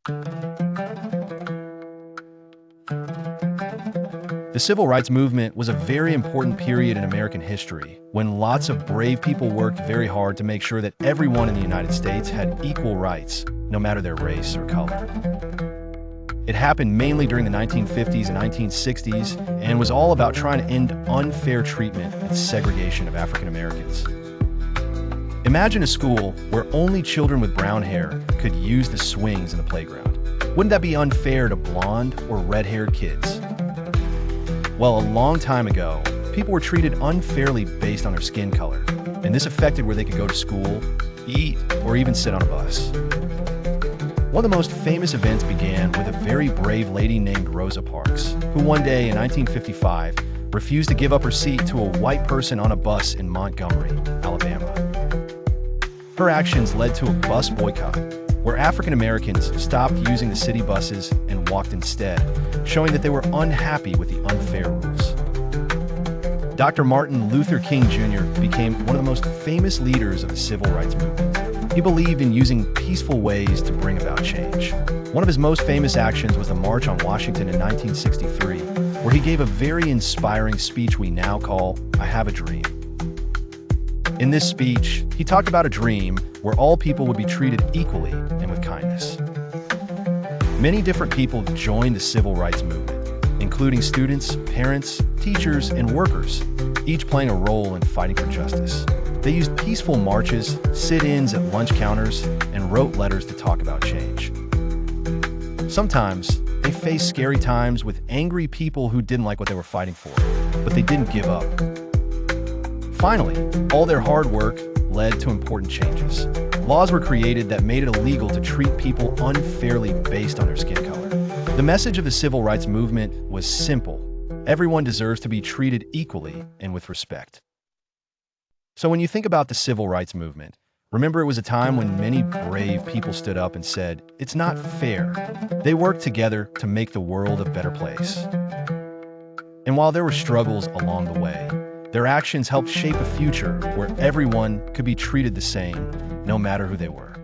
The Civil Rights Movement was a very important period in American history when lots of brave people worked very hard to make sure that everyone in the United States had equal rights, no matter their race or color. It happened mainly during the 1950s and 1960s and was all about trying to end unfair treatment and segregation of African Americans. Imagine a school where only children with brown hair could use the swings in the playground. Wouldn't that be unfair to blonde or red-haired kids? Well, a long time ago, people were treated unfairly based on their skin color, and this affected where they could go to school, eat, or even sit on a bus. One of the most famous events began with a very brave lady named Rosa Parks, who one day in 1955 refused to give up her seat to a white person on a bus in Montgomery, Alabama. Her actions led to a bus boycott, where African Americans stopped using the city buses and walked instead, showing that they were unhappy with the unfair rules. Dr. Martin Luther King Jr. became one of the most famous leaders of the Civil Rights Movement. He believed in using peaceful ways to bring about change. One of his most famous actions was the March on Washington in 1963, where he gave a very inspiring speech we now call "I Have a Dream." In this speech, he talked about a dream where all people would be treated equally and with kindness. Many different people joined the Civil Rights Movement, including students, parents, teachers, and workers, each playing a role in fighting for justice. They used peaceful marches, sit-ins at lunch counters, and wrote letters to talk about change. Sometimes, they faced scary times with angry people who didn't like what they were fighting for, but they didn't give up. Finally, all their hard work led to important changes. Laws were created that made it illegal to treat people unfairly based on their skin color. The message of the Civil Rights Movement was simple. Everyone deserves to be treated equally and with respect. So when you think about the Civil Rights Movement, remember it was a time when many brave people stood up and said, "It's not fair." They worked together to make the world a better place. And while there were struggles along the way, their actions helped shape a future where everyone could be treated the same, no matter who they were.